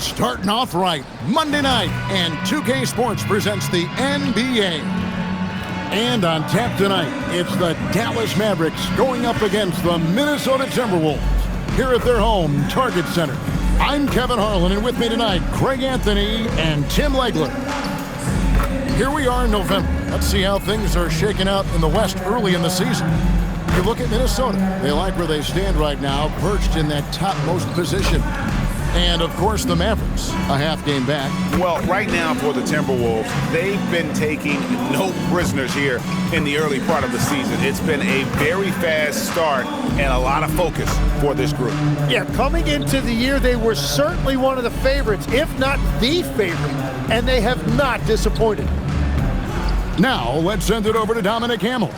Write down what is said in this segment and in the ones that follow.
Starting off right, Monday night, and 2K Sports presents the NBA. And on tap tonight, it's the Dallas Mavericks going up against the Minnesota Timberwolves here at their home, Target Center. I'm Kevin Harlan, and with me tonight, Craig Anthony and Tim Legler. Here we are in November. Let's see how things are shaking out in the West early in the season. You look at Minnesota. They like where they stand right now, perched in that topmost position. And, of course, the Mavericks, a half game back. Well, right now for the Timberwolves, they've been taking no prisoners here in the early part of the season. It's been a very fast start and a lot of focus for this group. Yeah, coming into the year, they were certainly one of the favorites, if not the favorite, and they have not disappointed. Now, let's send it over to Dominic Hamill.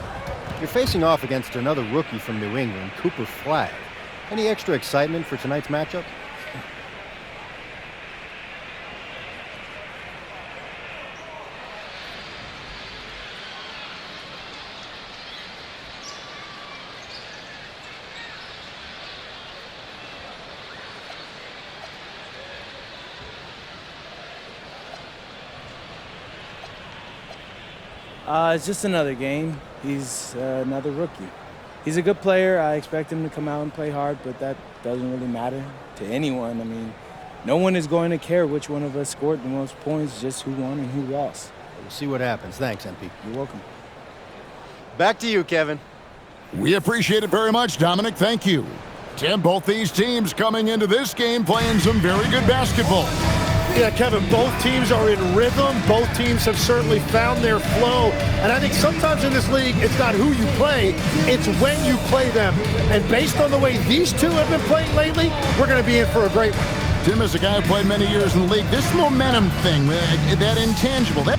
You're facing off against another rookie from New England, Cooper Flagg. Any extra excitement for tonight's matchup? It's just another game. He's another rookie. He's a good player. I expect him to come out and play hard, but that doesn't really matter to anyone. I mean, no one is going to care which one of us scored the most points, just who won and who lost. We'll see what happens. Thanks, MP. You're welcome. Back to you, Kevin. We appreciate it very much, Dominic. Thank you. Tim, both these teams coming into this game playing some very good basketball. Yeah, Kevin, both teams are in rhythm. Both teams have certainly found their flow. And I think sometimes in this league, it's not who you play, it's when you play them. And based on the way these two have been playing lately, we're going to be in for a great one. Tim is a guy who played many years in the league. This momentum thing, that intangible, that...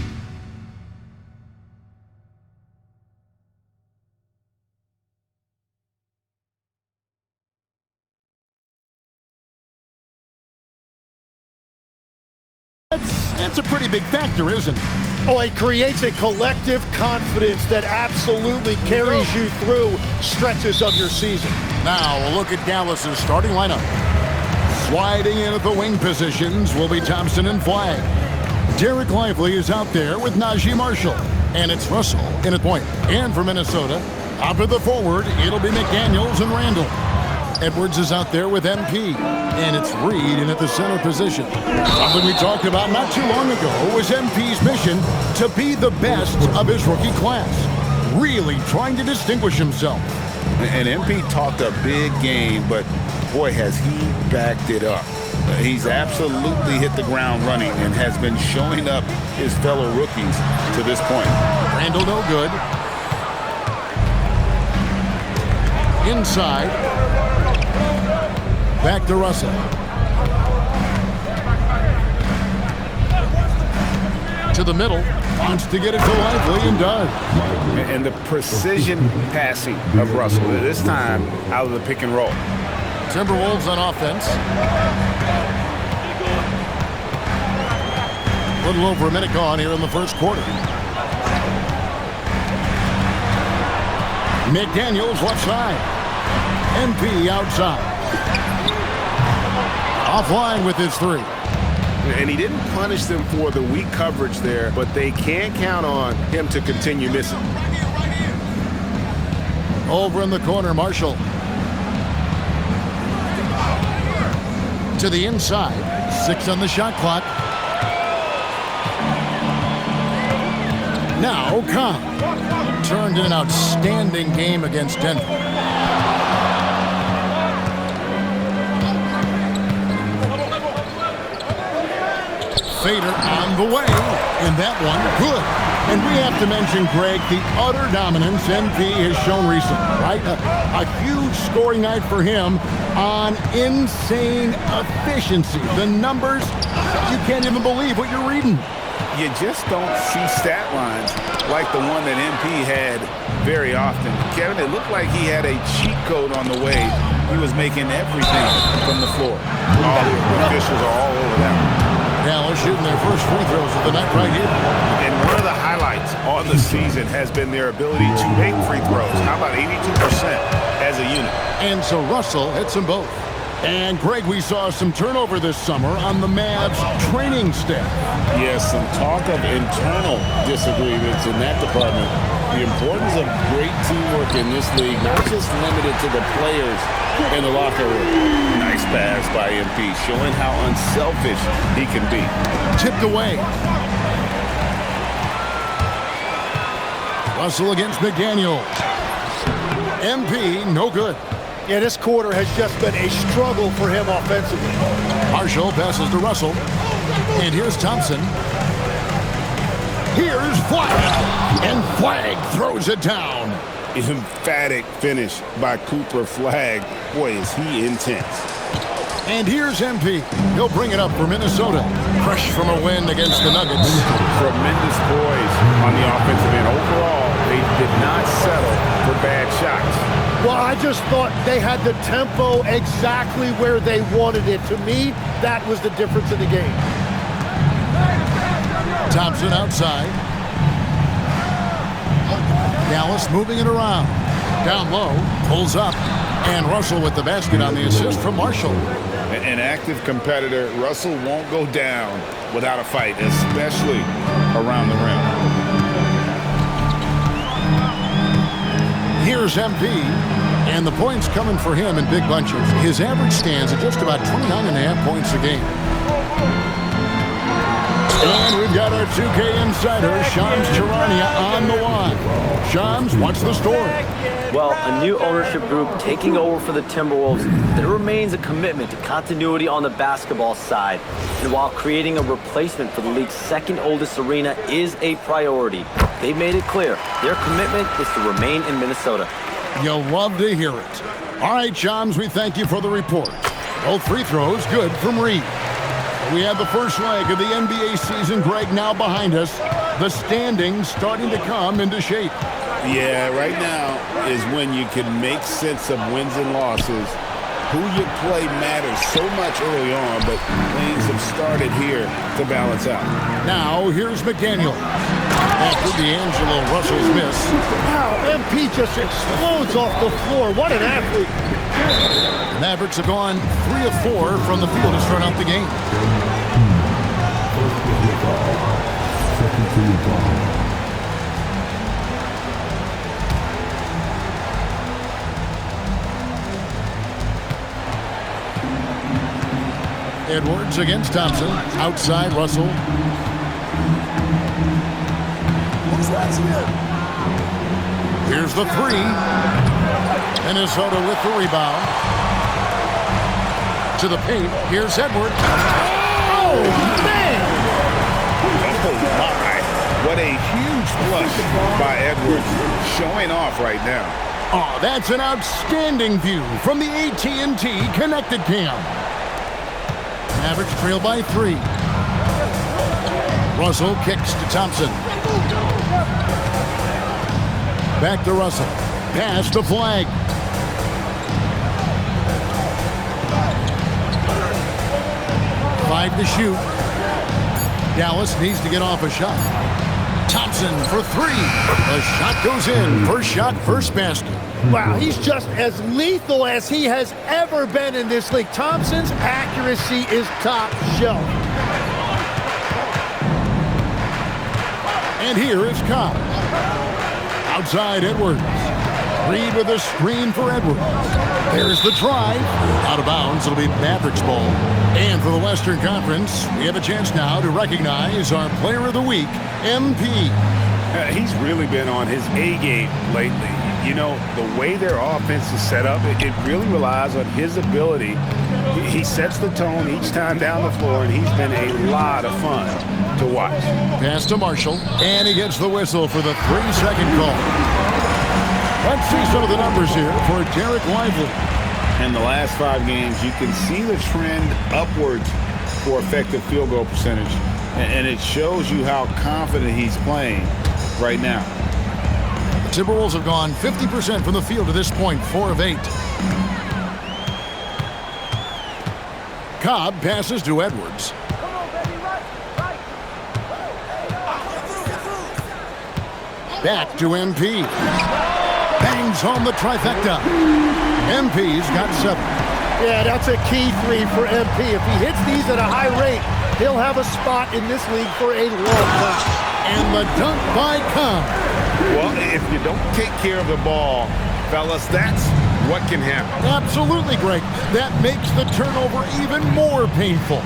That's a pretty big factor, isn't it? Oh, it creates a collective confidence that absolutely carries you through stretches of your season. Now, a look at Dallas's starting lineup. Sliding in at the wing positions will be Thompson and Flagg. Derek Lively is out there with Najee Marshall. And it's Russell in at point. And for Minnesota, up at the forward, it'll be McDaniels and Randall. Edwards is out there with MP, and it's Reed in at the center position. Something we talked about not too long ago was MP's mission to be the best of his rookie class, really trying to distinguish himself. And MP talked a big game, but boy, has he backed it up. He's absolutely hit the ground running and has been showing up his fellow rookies to this point. Randall no good. Inside. Back to Russell. To the middle. Wants to get it to Lively and does. And the precision passing of Russell, this time out of the pick and roll. Timberwolves on offense. A little over a minute gone here in the first quarter. McDaniels left side. MP outside. Offline with his three. And he didn't punish them for the weak coverage there, but they can't count on him to continue missing. Over in the corner, Marshall. To the inside. 6 on the shot clock. Now, Khan turned in an outstanding game against Denver. Fader on the way, and that one good. And we have to mention, Greg, the utter dominance MP has shown recently, right? A huge scoring night for him on insane efficiency. The numbers, you can't even believe what you're reading. You just don't see stat lines like the one that MP had very often. Kevin, it looked like he had a cheat code on the way. He was making everything from the floor. All the officials are all over that one. Dallas shooting their first free throws of the night right here. And one of the highlights on the season has been their ability to make free throws. How about 82% as a unit? And so Russell hits them both. And, Greg, we saw some turnover this summer on the Mavs training staff. Yes, some talk of internal disagreements in that department. The importance of great teamwork in this league, not just limited to the players in the locker room. Nice pass by MP, showing how unselfish he can be. Tipped away. Russell against McDaniel. MP, no good. Yeah, this quarter has just been a struggle for him offensively. Marshall passes to Russell. And here's Thompson. Here's Flagg. And Flagg throws it down. Emphatic finish by Cooper Flagg. Boy, is he intense. And here's MP. He'll bring it up for Minnesota. Fresh from a win against the Nuggets. Tremendous poise on the offensive end. Overall, they did not settle for bad shots. Well, I just thought they had the tempo exactly where they wanted it. To me, that was the difference in the game. Thompson outside. Dallas moving it around. Down low, pulls up. And Russell with the basket on the assist from Marshall. An active competitor, Russell won't go down without a fight, especially around the rim. Here's MP, and the points coming for him in big bunches. His average stands at just about 29.5 points a game. And we've got our 2K insider, Shams Charania, on the line. Shams, what's the story? Well, a new ownership group taking over for the Timberwolves. There remains a commitment to continuity on the basketball side. And while creating a replacement for the league's second oldest arena is a priority, they've made it clear their commitment is to remain in Minnesota. You'll love to hear it. All right, Shams, we thank you for the report. Both free throws good from Reed. We have the first leg of the NBA season, Greg, now behind us. The standings starting to come into shape. Yeah, right now is when you can make sense of wins and losses. Who you play matters so much early on, but things have started here to balance out. Now, here's McDaniel. After D'Angelo Russell's miss. Wow, MP just explodes off the floor. What an athlete. The Mavericks have gone 3 of 4 from the field to start out the game. Edwards against Thompson. Outside, Russell. Here's the three. Minnesota with the rebound. To the paint. Here's Edwards. Oh, man! Oh, my. What a huge flush by Edwards. Showing off right now. Oh, that's an outstanding view from the AT&T Connected Cam. Mavericks trail by 3. Russell kicks to Thompson. Back to Russell. Pass to Flagg. Five to shoot. Dallas needs to get off a shot. Thompson for 3. The shot goes in. First shot, first basket. Wow, he's just as lethal as he has ever been in this league. Thompson's accuracy is top shelf. And here is Cobb. Outside Edwards. Reed with a screen for Edwards. There's the drive. Out of bounds, it'll be Mavericks ball. And for the Western Conference, we have a chance now to recognize our Player of the Week, MP. He's really been on his A game lately. You know, the way their offense is set up, it really relies on his ability. He sets the tone each time down the floor, and he's been a lot of fun to watch. Pass to Marshall, and he gets the whistle for the 3-second call. Let's see some of the numbers here for Derek Lively. In the last 5 games, you can see the trend upwards for effective field goal percentage, and it shows you how confident he's playing right now. The Timberwolves have gone 50% from the field to this point, 4 of 8. Cobb passes to Edwards. Back to MP. Bangs home the trifecta. MP's got 7. Yeah, that's a key three for MP. If he hits these at a high rate, he'll have a spot in this league for a long time. And the dunk by Cobb. Well, if you don't take care of the ball, fellas, that's what can happen. Absolutely, Greg. That makes the turnover even more painful.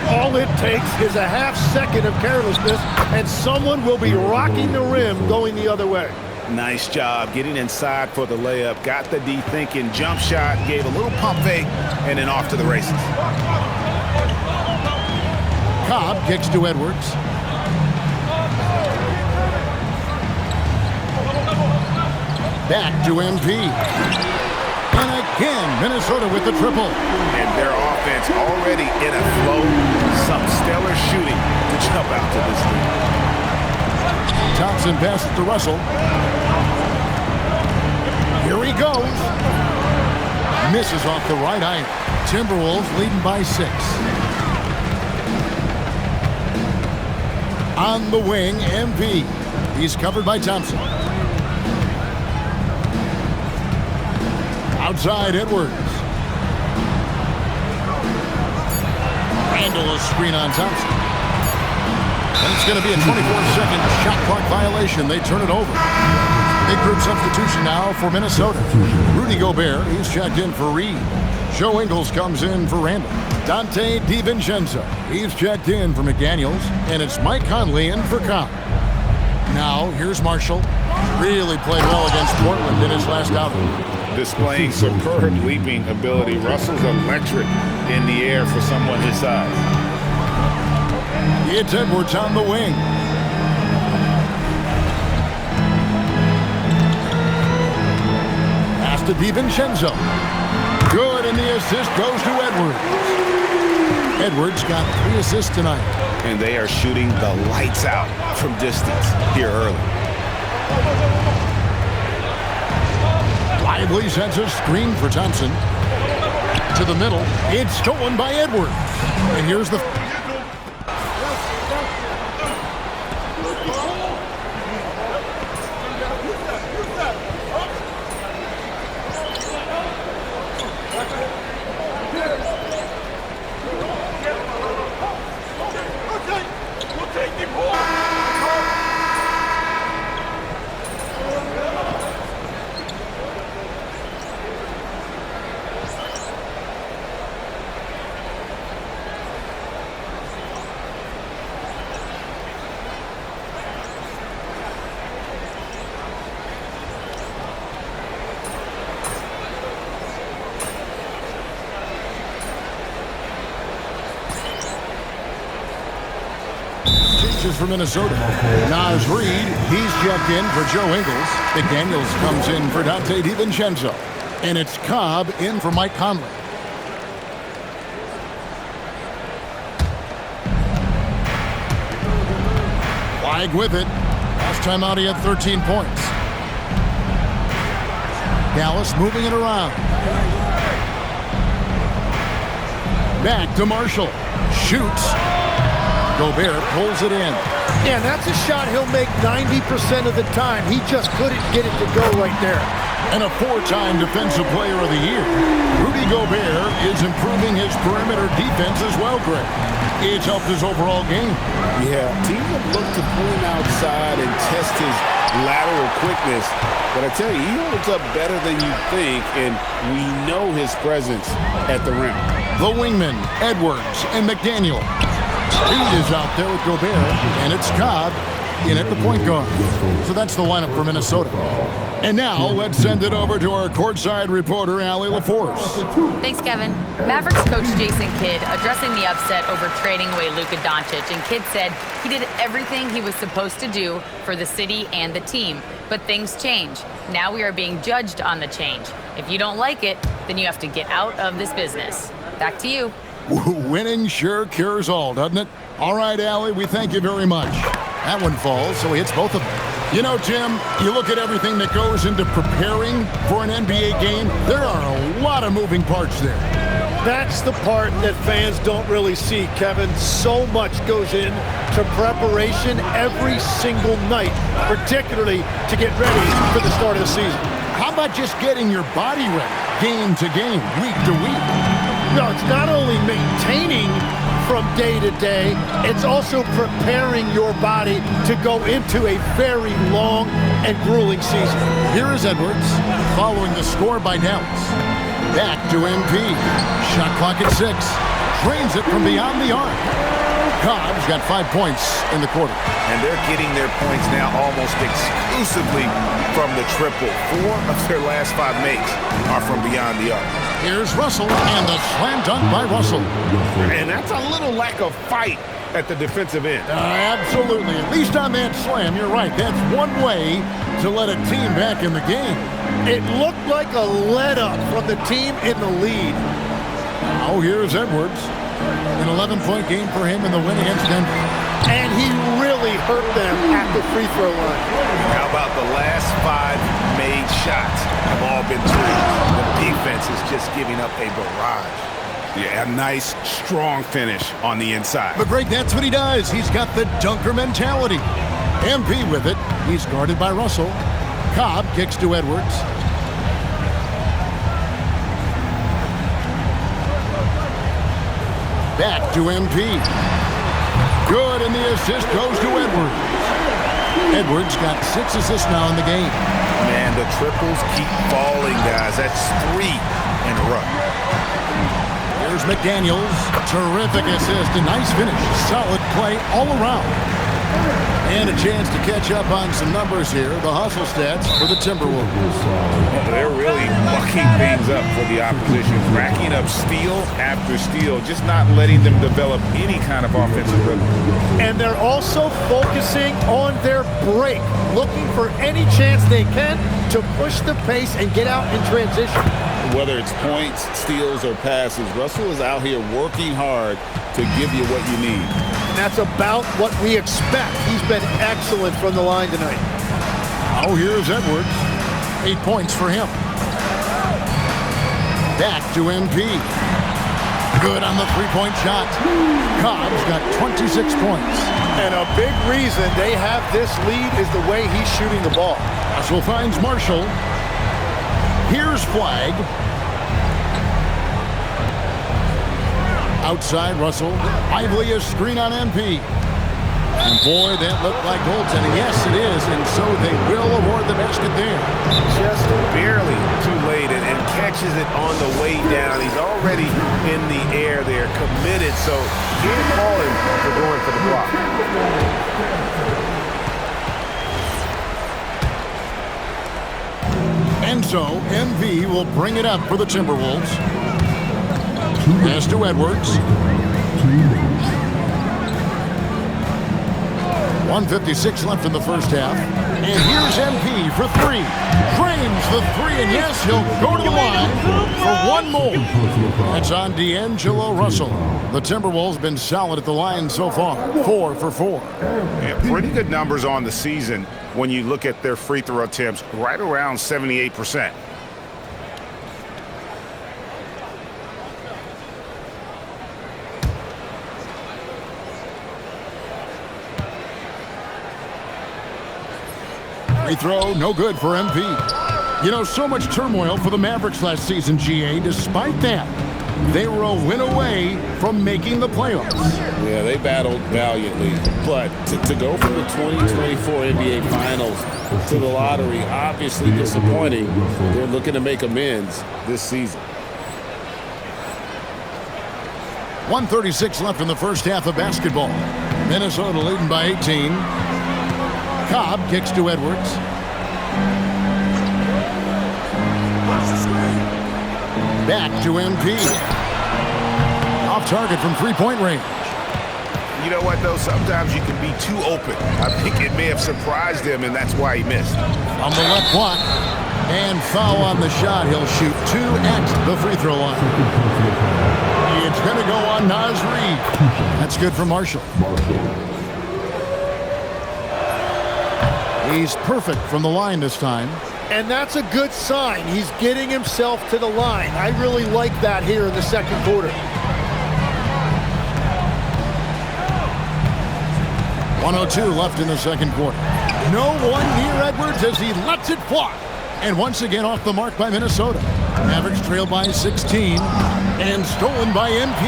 All it takes is a half second of carelessness, and someone will be rocking the rim going the other way. Nice job getting inside for the layup. Got the D thinking, jump shot, gave a little pump fake, and then off to the races. Cobb kicks to Edwards. Back to MP. And again, Minnesota with the triple. And their offense already in a flow. Some stellar shooting to jump out to this lead. Thompson passes to Russell. Here he goes. Misses off the right eye. Timberwolves leading by 6. On the wing, MP. He's covered by Thompson. Outside, Edwards. Randall a screen on Thompson. And it's going to be a 24-second shot clock violation. They turn it over. Big group substitution now for Minnesota. Rudy Gobert, he's checked in for Reed. Joe Ingles comes in for Randall. Dante DiVincenzo, he's checked in for McDaniels. And it's Mike Conley in for Cobb. Now, here's Marshall. Really played well against Portland in his last outing. Displaying superb leaping ability. Russell's electric in the air for someone his size. It's Edwards on the wing. Pass to DiVincenzo. Good, and the assist goes to Edwards. Edwards got 3 assists tonight. And they are shooting the lights out from distance here early. Lively sends a screen for Thompson. To the middle. It's stolen by Edwards. And here's the... for Minnesota. Naz Reid, he's checked in for Joe Ingles. McDaniels comes in for Dante DiVincenzo. And it's Cobb in for Mike Conley. Flagg with it. Last time out he had 13 points. Dallas moving it around. Back to Marshall. Shoots. Gobert pulls it in. Yeah, that's a shot he'll make 90% of the time. He just couldn't get it to go right there. And a 4-time Defensive Player of the Year. Rudy Gobert is improving his perimeter defense as well, Greg. It's helped his overall game. Yeah, teams have looked to pull him outside and test his lateral quickness. But I tell you, he holds up better than you think, and we know his presence at the rim. The wingmen, Edwards and McDaniel. Reed is out there with Gobert, and it's Cobb in at the point guard. So that's the lineup for Minnesota. And now let's send it over to our courtside reporter, Allie LaForce. Thanks, Kevin. Mavericks coach Jason Kidd addressing the upset over trading away Luka Doncic, and Kidd said he did everything he was supposed to do for the city and the team. But things change. Now we are being judged on the change. If you don't like it, then you have to get out of this business. Back to you. Winning sure cures all, doesn't it? All right, Allie, we thank you very much. That one falls, so he hits both of them. You know, Jim, you look at everything that goes into preparing for an NBA game, there are a lot of moving parts there. That's the part that fans don't really see, Kevin. So much goes into preparation every single night, particularly to get ready for the start of the season. How about just getting your body ready, game to game, week to week? No, it's not only maintaining from day to day, it's also preparing your body to go into a very long and grueling season. Here is Edwards, following the score by Dallas. Back to MP. Shot clock at 6. Drains it from beyond the arc. Cobb's got 5 points in the quarter. And they're getting their points now almost exclusively from the triple. 4 of their last 5 makes are from beyond the arc. Here's Russell, and the slam dunk by Russell. And that's a little lack of fight at the defensive end. Absolutely. At least on that slam, you're right. That's one way to let a team back in the game. It looked like a let-up from the team in the lead. Now here's Edwards. An 11-point game for him in the win against Denver. And he really hurt them at the free throw line. How about the last 5 made shots have all been threes? The defense is just giving up a barrage. Yeah, a nice, strong finish on the inside. But Greg, that's what he does. He's got the dunker mentality. MP with it. He's guarded by Russell. Cobb kicks to Edwards. Back to MP. Good, and the assist goes to Edwards. Edwards got 6 assists now in the game. Man, the triples keep falling, guys. That's 3 in a row. Here's McDaniels. Terrific assist. A nice finish. Solid play all around. And a chance to catch up on some numbers here. The hustle stats for the Timberwolves. They're really mucking things up for the opposition. Racking up steal after steal. Just not letting them develop any kind of offensive rhythm. And they're also focusing on their break. Looking for any chance they can to push the pace and get out in transition. Whether it's points, steals, or passes, Russell is out here working hard to give you what you need. And that's about what we expect. He's been excellent from the line tonight. Oh, here's Edwards. 8 points for him. Back to MP. Good on the three-point shot. Cobb's got 26 points. And a big reason they have this lead is the way he's shooting the ball. Russell finds Marshall. Here's Flagg. Outside Russell. Lively a screen on MP. And boy, that looked like goaltending. Yes, it is. And so they will award the basket there. Just barely too late and catches it on the way down. He's already in the air there, committed. So can't call him for going for the block. And so MV will bring it up for the Timberwolves. Pass to Edwards. 1:56 left in the first half. And here's MP for 3. Drains the 3, and yes, he'll go to the line for one more. That's on D'Angelo Russell. The Timberwolves been solid at the line so far. 4 for 4. Yeah, pretty good numbers on the season when you look at their free throw attempts, right around 78%. Free throw, no good for MP. You know, so much turmoil for the Mavericks last season, GA. Despite that, they were a win away from making the playoffs. Yeah, they battled valiantly. But to go from the 2024 NBA Finals to the lottery, obviously disappointing. They're looking to make amends this season. 1:36 left in the first half of basketball. Minnesota leading by 18. Cobb kicks to Edwards. Back to MP. Off target from three-point range. You know what, though? Sometimes you can be too open. I think it may have surprised him, and that's why he missed. On the left block. And foul on the shot. He'll shoot 2 at the free throw line. It's going to go on Naz Reid. That's good for Marshall. He's perfect from the line this time. And that's a good sign. He's getting himself to the line. I really like that here in the second quarter. 1:02 left in the second quarter. No one near Edwards as he lets it fly. And once again off the mark by Minnesota. Mavericks trail by 16 and stolen by MP.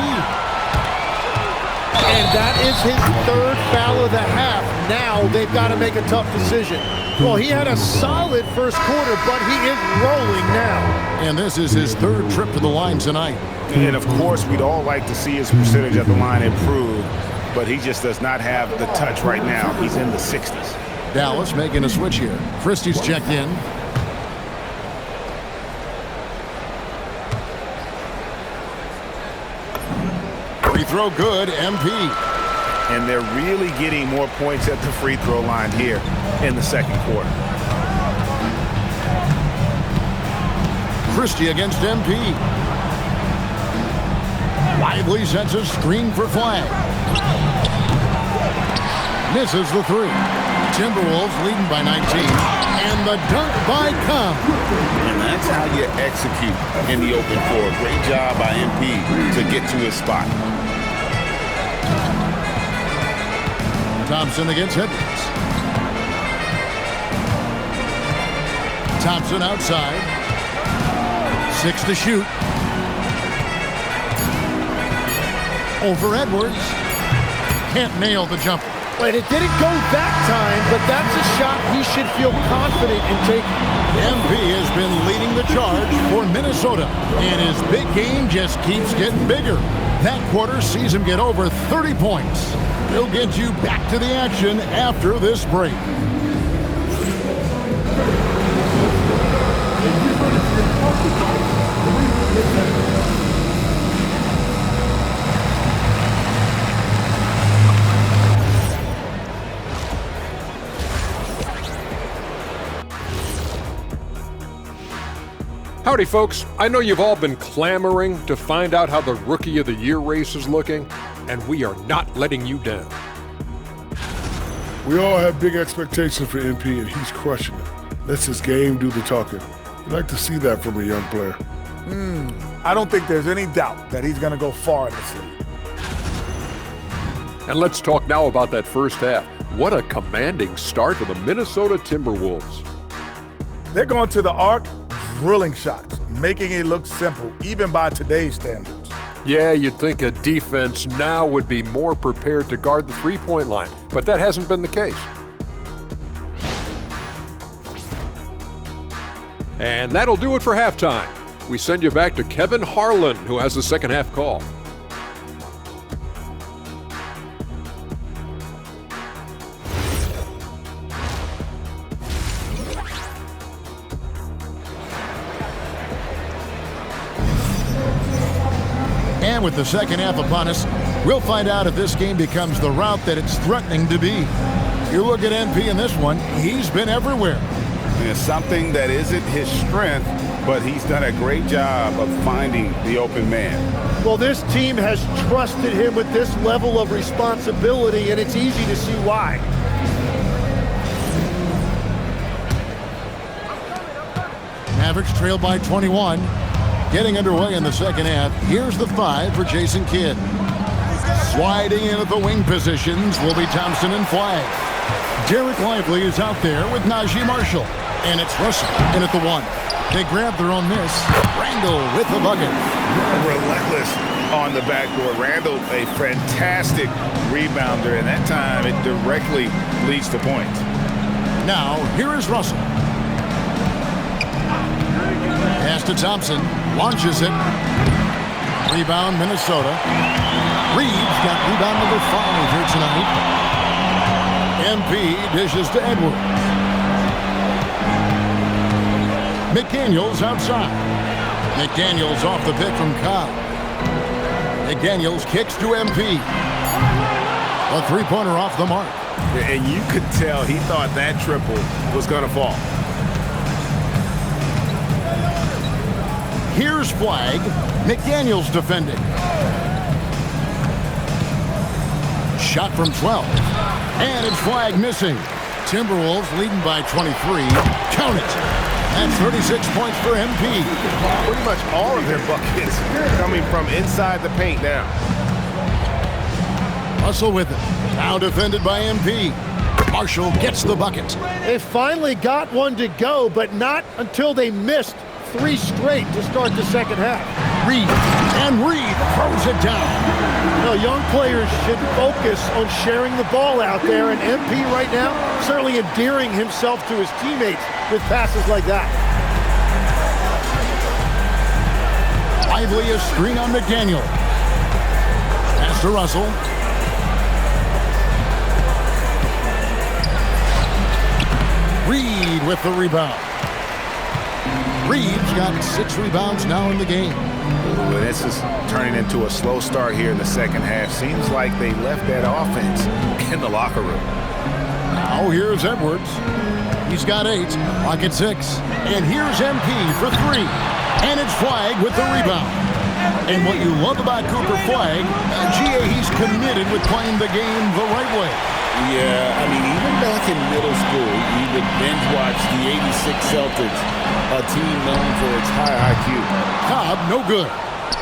And that is his third foul of the half. Now they've got to make a tough decision. Well, he had a solid first quarter, but he is rolling now. And this is his third trip to the line tonight. And, of course, we'd all like to see his percentage at the line improve, but he just does not have the touch right now. He's in the 60s. Dallas making a switch here. Christie's checked in. Free throw good, MP. And they're really getting more points at the free throw line here in the second quarter. Christie against MP. Lively sets a screen for Flagg. Misses the three. Timberwolves leading by 19. And the dunk by Cobb. And that's how you execute in the open floor. Great job by MP to get to his spot. Thompson against Edwards. Thompson outside. 6 to shoot. Over Edwards. Can't nail the jumper. Wait, it didn't go that time, but that's a shot he should feel confident in taking. MP has been leading the charge for Minnesota, and his big game just keeps getting bigger. That quarter sees him get over 30 points. He'll get you back to the action after this break. Howdy, folks. I know you've all been clamoring to find out how the Rookie of the Year race is looking, and we are not letting you down. We all have big expectations for MP, and he's crushing it. Lets his game do the talking. We'd like to see that from a young player. I don't think there's any doubt that he's going to go far in this league. And let's talk now about that first half. What a commanding start for the Minnesota Timberwolves. They're going to the arc, drilling shots, making it look simple, even by today's standards. Yeah, you'd think a defense now would be more prepared to guard the three-point line, but that hasn't been the case. And that'll do it for halftime. We send you back to Kevin Harlan, who has the second half call. And with the second half upon us, we'll find out if this game becomes the route that it's threatening to be. You look at MP in this one, he's been everywhere. It's something that isn't his strength, but he's done a great job of finding the open man. Well, this team has trusted him with this level of responsibility, and it's easy to see why. Mavericks trail by 21. Getting underway in the second half. Here's the 5 for Jason Kidd. Sliding in at the wing positions will be Thompson and Flagg. Derek Lively is out there with Najee Marshall. And it's Russell in at the 1. They grab their own miss. Randall with the bucket. Relentless on the backboard. Randall, a fantastic rebounder, and that time it directly leads to points. Now, here is Russell. Pass to Thompson. Launches it. Rebound, Minnesota. Reeves got rebound number 5 here tonight. MP dishes to Edwards. McDaniels outside. McDaniels off the pick from Cobb. McDaniels kicks to MP. A three-pointer off the mark. And you could tell he thought that triple was going to fall. Here's Flagg. McDaniels defending. Shot from 12. And it's Flagg missing. Timberwolves leading by 23. Count it. That's 36 points for MP. Pretty much all of their buckets coming from inside the paint now. Russell with it. Now defended by MP. Marshall gets the bucket. They finally got one to go, but not until they missed 3 straight to start the second half. Reed throws it down. Young players should focus on sharing the ball out there, and MP right now certainly endearing himself to his teammates with passes like that. Lively a screen on McDaniel. Pass to Russell. Reed with the rebound. Reed's got 6 rebounds now in the game. Ooh, this is turning into a slow start here in the second half. Seems like they left that offense in the locker room. Now here's Edwards. He's got 8, pocket 6. And here's MP for 3. And it's Flagg with the rebound. And what you love about Cooper Flagg, he's committed with playing the game the right way. Yeah, I mean, even back in middle school, we would binge watch the '86 Celtics, a team known for its high IQ. Cobb, no good.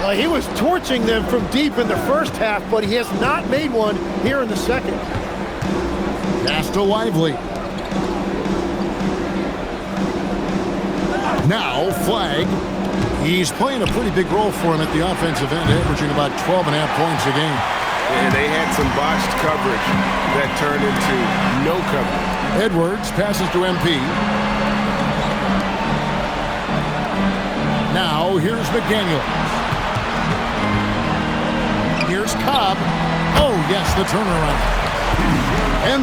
Well, he was torching them from deep in the first half, but he has not made one here in the second. Pass to Lively. Now Flagg. He's playing a pretty big role for him at the offensive end, averaging about 12.5 points a game. And they had some botched coverage that turned into no coverage. Edwards passes to MP. Now here's McDaniel. Here's Cobb. Oh, yes, the turnaround.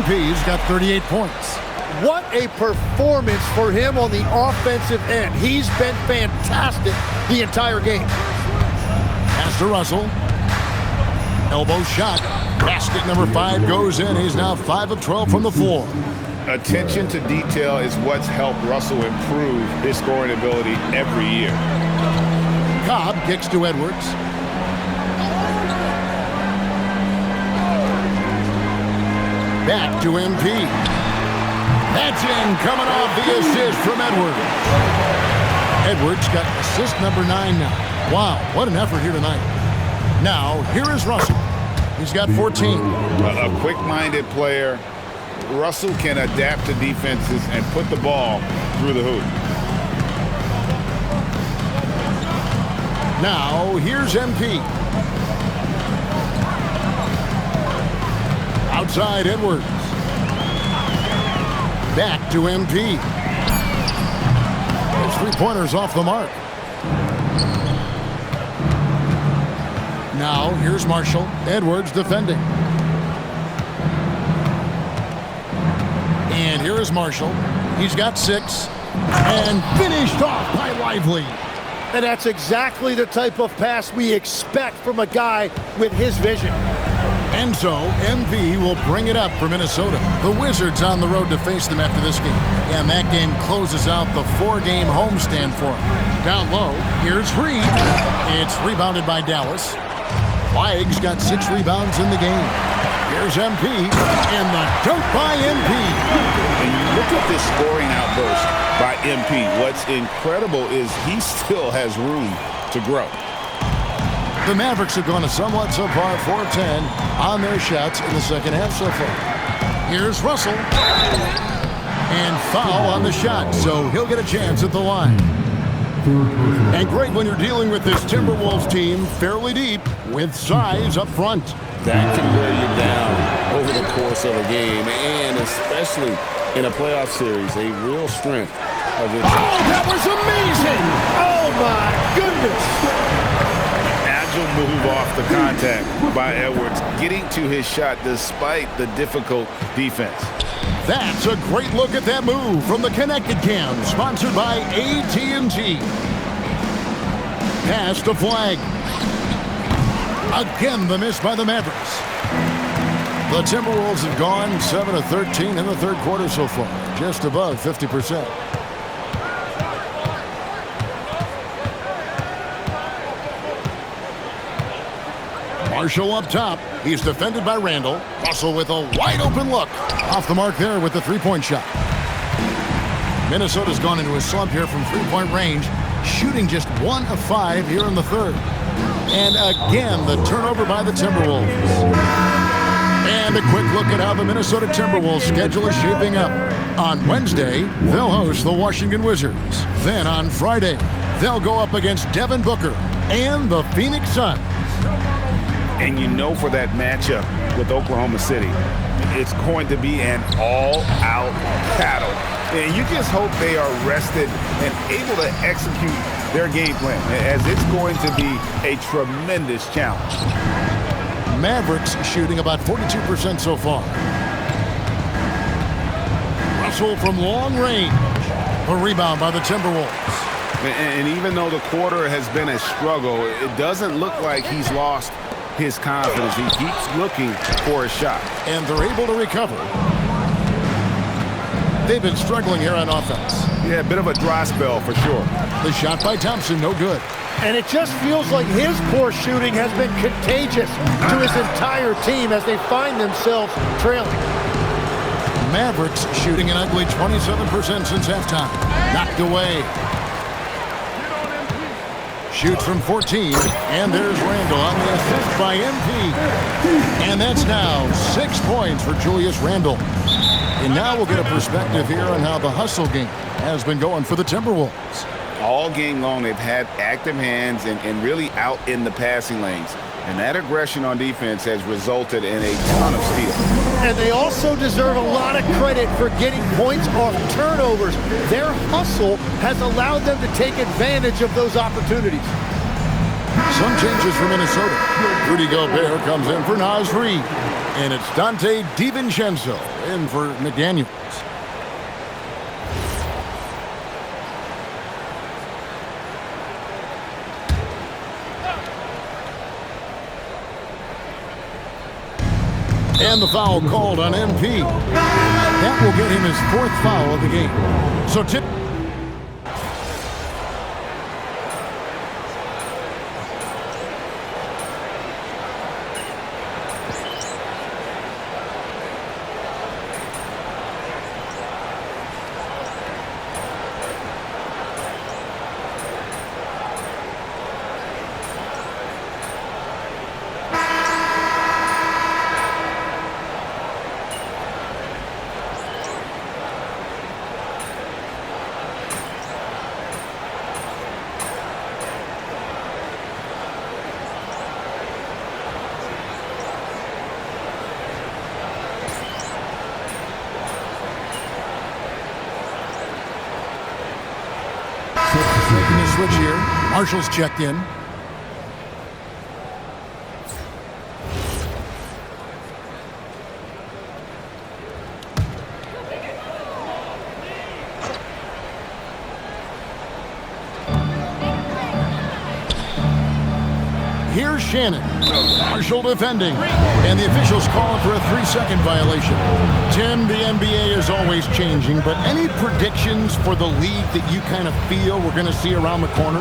MP's got 38 points. What a performance for him on the offensive end. He's been fantastic the entire game. Pass to Russell. Elbow shot. Basket number 5 goes in. He's now 5 of 12 from the floor. Attention to detail is what's helped Russell improve his scoring ability every year. Cobb kicks to Edwards. Back to MP. That's in, coming off the assist from Edwards. Edwards got assist number 9 now. Wow, what an effort here tonight. Now, here is Russell. He's got 14. A quick-minded player. Russell can adapt to defenses and put the ball through the hoop. Now, here's MP. Outside Edwards. Back to MP. Those 3-pointers off the mark. Now, here's Marshall. Edwards defending. And here is Marshall. He's got 6. And finished off by Lively. And that's exactly the type of pass we expect from a guy with his vision. And so, MP will bring it up for Minnesota. The Wizards on the road to face them after this game. And that game closes out the 4-game homestand for them. Down low, here's Reed. It's rebounded by Dallas. Flagg's got 6 rebounds in the game. Here's MP, and the dunk by MP. And you look at this scoring outburst by MP. What's incredible is he still has room to grow. The Mavericks have gone a somewhat subpar 4-10 on their shots in the second half so far. Here's Russell. And foul on the shot, so he'll get a chance at the line. And great when you're dealing with this Timberwolves team fairly deep with size up front. That can wear you down over the course of a game, and especially in a playoff series, a real strength of it. Oh, that was amazing! Oh, my goodness! Agile move off the contact by Edwards, getting to his shot despite the difficult defense. That's a great look at that move from the Connected Cam, sponsored by AT&T. Pass to Flagg. Again, the miss by the Mavericks. The Timberwolves have gone 7 of 13 in the third quarter so far, just above 50%. Marshall up top. He's defended by Randall. Russell with a wide open look. Off the mark there with the 3-point shot. Minnesota's gone into a slump here from 3-point range, shooting just 1 of 5 here in the third. And again, the turnover by the Timberwolves. And a quick look at how the Minnesota Timberwolves schedule is shaping up. On Wednesday, they'll host the Washington Wizards. Then on Friday, They'll go up against Devin Booker and the Phoenix Suns. And you know for that matchup with Oklahoma City, it's going to be an all-out battle. And you just hope they are rested and able to execute their game plan, as it's going to be a tremendous challenge. Mavericks shooting about 42% so far. Russell from long range. A rebound by the Timberwolves. And even though the quarter has been a struggle, it doesn't look like he's lost his confidence. He keeps looking for a shot. And they're able to recover. They've been struggling here on offense. Yeah, a bit of a dry spell for sure. The shot by Thompson, no good. And it just feels like his poor shooting has been contagious to his entire team as they find themselves trailing. Mavericks shooting an ugly 27% since halftime. Knocked away. Shoots from 14, and there's Randle on the assist by MP. And that's now 6 points for Julius Randle. And now we'll get a perspective here on how the hustle game has been going for the Timberwolves. All game long, they've had active hands and really out in the passing lanes. And that aggression on defense has resulted in a ton of steals. And they also deserve a lot of credit for getting points off turnovers. Their hustle has allowed them to take advantage of those opportunities. Some changes for Minnesota. Rudy Gobert comes in for Naz Reid. And it's Dante DiVincenzo in for McDaniels. And the foul called on MP. That will get him his 4th foul of the game. So making the switch here. Marshall's checked in. Here's Shannon. Marshall defending. And the officials calling for a 3-second violation. Tim, the NBA is always changing, but any predictions for the league that you kind of feel we're going to see around the corner?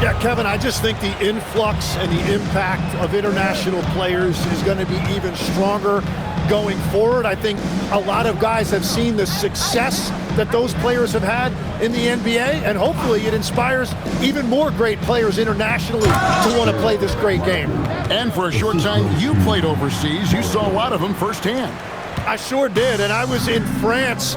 Yeah, Kevin, I just think the influx and the impact of international players is going to be even stronger going forward. I think a lot of guys have seen the success that those players have had in the NBA, and hopefully it inspires even more great players internationally to want to play this great game. And for a short time, you played overseas. You saw a lot of them firsthand. I sure did, and I was in France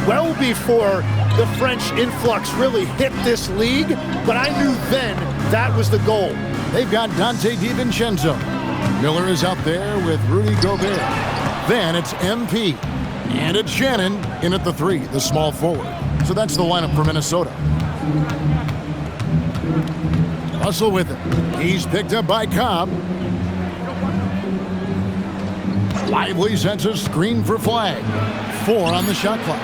well before the French influx really hit this league, but I knew then that was the goal. They've got Dante DiVincenzo. Miller is out there with Rudy Gobert. Then it's MP. And it's Shannon in at the 3, the small forward. So that's the lineup for Minnesota. Russell with it. He's picked up by Cobb. Lively sends a screen for Flagg. 4 on the shot clock.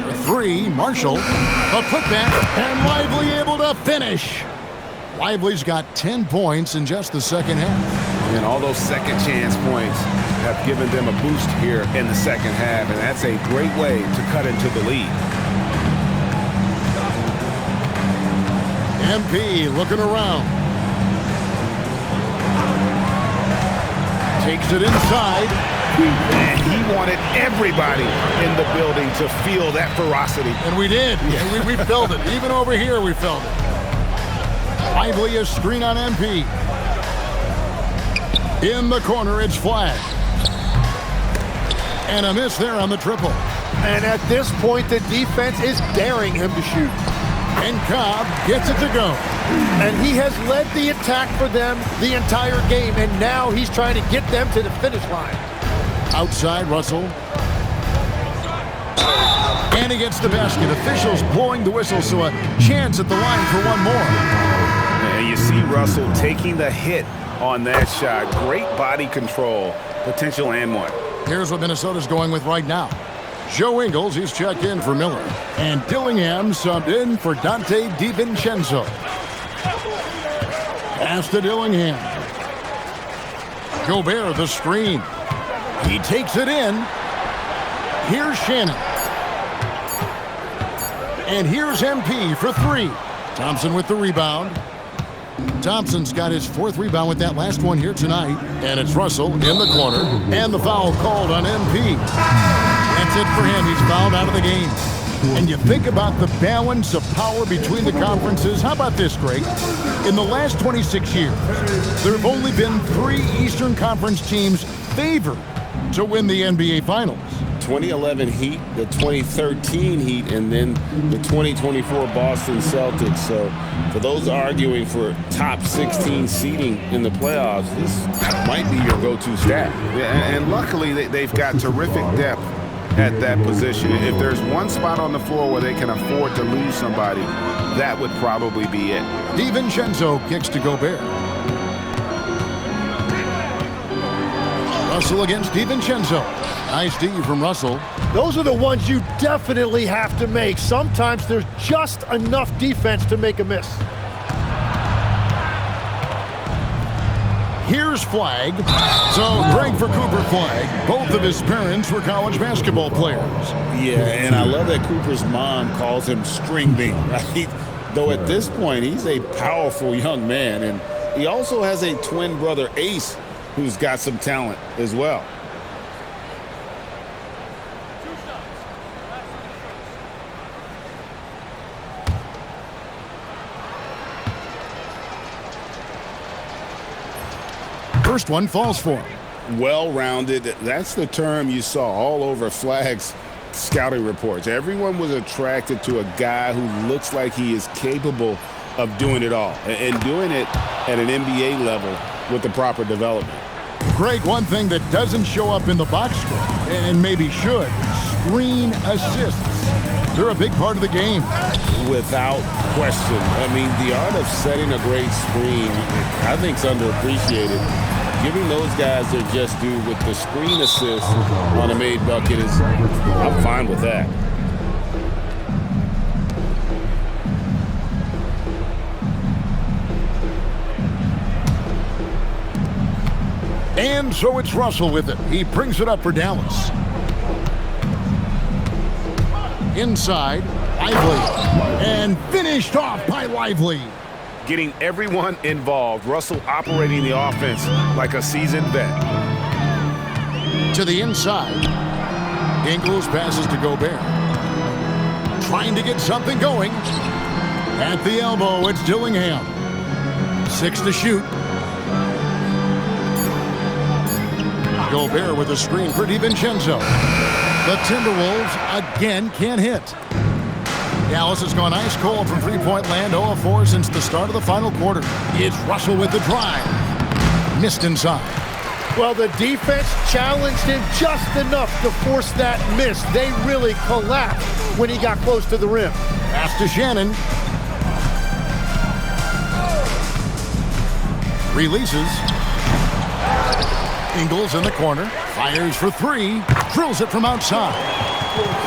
For 3, Marshall. A putback, and Lively able to finish. Lively's got 10 points in just the second half. And all those second chance points have given them a boost here in the second half, and that's a great way to cut into the lead. MP looking around. Takes it inside. And he wanted everybody in the building to feel that ferocity. And we did. Yeah, we felt it. Even over here, we felt it. Lively a screen on MP. In the corner, it's Flagg. And a miss there on the triple. And at this point, the defense is daring him to shoot. And Cobb gets it to go. And he has led the attack for them the entire game, and now he's trying to get them to the finish line. Outside, Russell. And he gets the basket. Officials blowing the whistle, so a chance at the line for one more. And you see Russell taking the hit on that shot. Great body control, potential and one. Here's what Minnesota's going with right now. Joe Ingles, he's checked in for Miller. And Dillingham subbed in for Dante DiVincenzo. Pass to Dillingham. Gobert, the screen. He takes it in. Here's Shannon. And here's MP for three. Thompson with the rebound. Thompson's got his fourth rebound with that last one here tonight. And it's Russell in the corner. And the foul called on MP. That's it for him. He's fouled out of the game. And you think about the balance of power between the conferences. How about this, Greg? In the last 26 years, there have only been 3 Eastern Conference teams favored to win the NBA Finals. 2011 Heat, the 2013 Heat, and then the 2024 Boston Celtics. So for those arguing for top 16 seeding in the playoffs, this might be your go-to stat. Yeah, and luckily they've got terrific depth at that position. If there's one spot on the floor where they can afford to lose somebody, that would probably be it. DiVincenzo kicks to Gobert. Russell against DiVincenzo. Nice D from Russell. Those are the ones you definitely have to make. Sometimes there's just enough defense to make a miss. Here's Flagg. So Greg for Cooper Flagg. Both of his parents were college basketball players. Yeah, and I love that Cooper's mom calls him String Bean, right? Though at this point, he's a powerful young man. And he also has a twin brother, Ace, who's got some talent as well. First one falls for him. Well-rounded. That's the term you saw all over Flagg's scouting reports. Everyone was attracted to a guy who looks like he is capable of doing it all and doing it at an NBA level with the proper development. Greg, one thing that doesn't show up in the box score, and maybe should, screen assists. They're a big part of the game. Without question. I mean, the art of setting a great screen, I think, is underappreciated. Giving those guys their just due with the screen assist on a made bucket is, I'm fine with that. And so it's Russell with it. He brings it up for Dallas. Inside, Lively. And finished off by Lively. Getting everyone involved. Russell operating the offense like a seasoned vet. To the inside. Ingles passes to Gobert. Trying to get something going. At the elbow, it's Dillingham. 6 to shoot. Gobert with a screen for DiVincenzo. The Timberwolves again can't hit. Dallas has gone ice cold from three-point land, 0 of 4 since the start of the final quarter. It's Russell with the drive. Missed inside. Well, the defense challenged him just enough to force that miss. They really collapsed when he got close to the rim. Pass to Shannon. Releases. Ingles in the corner. Fires for 3. Drills it from outside.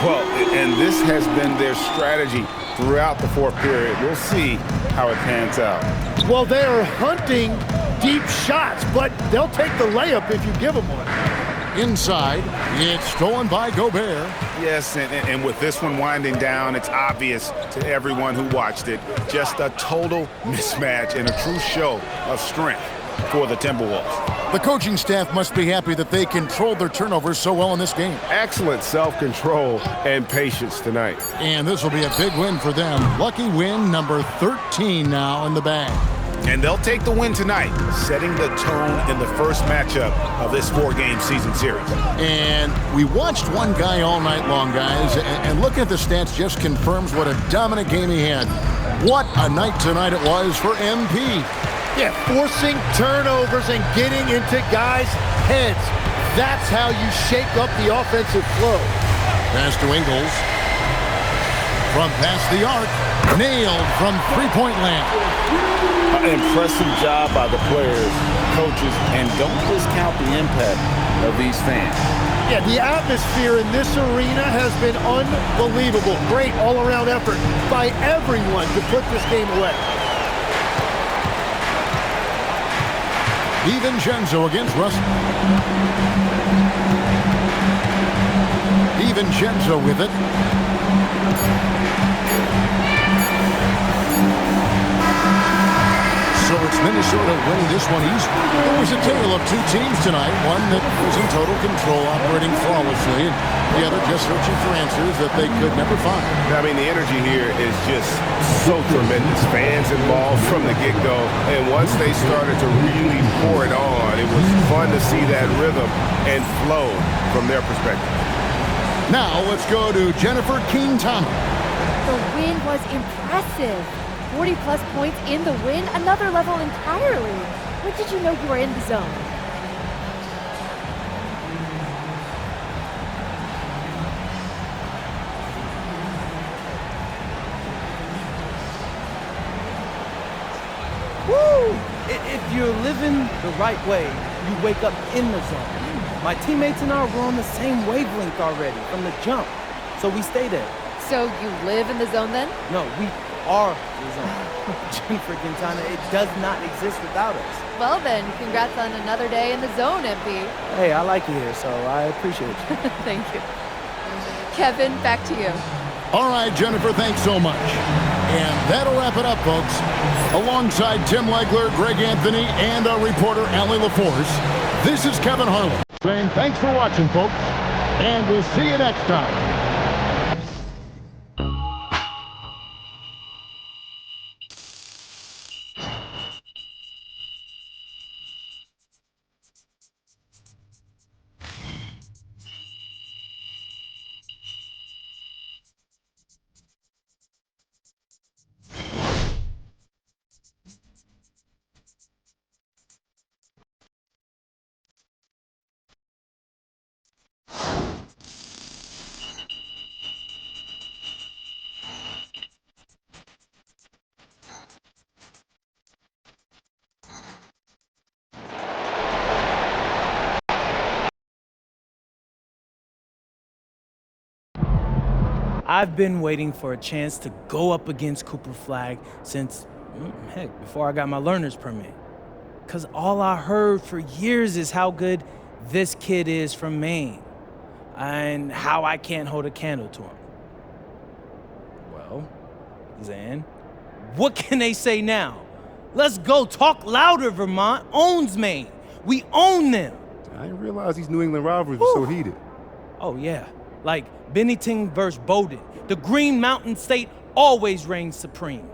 Well, and this has been their strategy throughout the fourth period. We'll see how it pans out. Well, they are hunting deep shots, but they'll take the layup if you give them one. Inside, it's stolen by Gobert. Yes, and with this one winding down, it's obvious to everyone who watched it. Just a total mismatch and a true show of strength for the Timberwolves. The coaching staff must be happy that they controlled their turnovers so well in this game. Excellent self-control and patience tonight. And this will be a big win for them. Lucky win number 13 now in the bag. And they'll take the win tonight, setting the tone in the first matchup of this 4-game season series. And we watched one guy all night long, guys, and looking at the stats just confirms what a dominant game he had. What a night tonight it was for MP. Yeah, forcing turnovers and getting into guys' heads. That's how you shake up the offensive flow. Pass to Ingles. From past the arc. Nailed from three-point land. An impressive job by the players, coaches, and don't discount the impact of these fans. Yeah, the atmosphere in this arena has been unbelievable. Great all-around effort by everyone to put this game away. DiVincenzo against Russell. DiVincenzo with it. So it's Minnesota winning this one easily. It was a tale of two teams tonight. One that was in total control, operating flawlessly, and the other just searching for answers that they could never find. I mean, the energy here is just so tremendous. Fans involved from the get-go, and once they started to really pour it on, it was fun to see that rhythm and flow from their perspective. Now let's go to Jennifer King-Thomas. The win was impressive. 40-plus points in the win, another level entirely. When did you know you were in the zone? Woo! If you're living the right way, you wake up in the zone. My teammates and I were on the same wavelength already from the jump, so we stay there. So you live in the zone then? No, we are the zone. Jennifer Quintana, it does not exist without us. Well then, congrats on another day in the zone, MP. Hey, I like you here, so I appreciate you. Thank you. Kevin, back to you. All right, Jennifer, thanks so much. And that'll wrap it up, folks. Alongside Tim Legler, Greg Anthony, and our reporter, Allie LaForce, this is Kevin Harlan saying thanks for watching, folks, and we'll see you next time. I've been waiting for a chance to go up against Cooper Flagg since, heck, before I got my learner's permit. Because all I heard for years is how good this kid is from Maine and how I can't hold a candle to him. Well, Zan, what can they say now? Let's go. Talk louder, Vermont owns Maine. We own them. I didn't realize these New England rivalries were so heated. Oh, yeah. Like Bennington versus Bowdoin. The Green Mountain State always reigns supreme.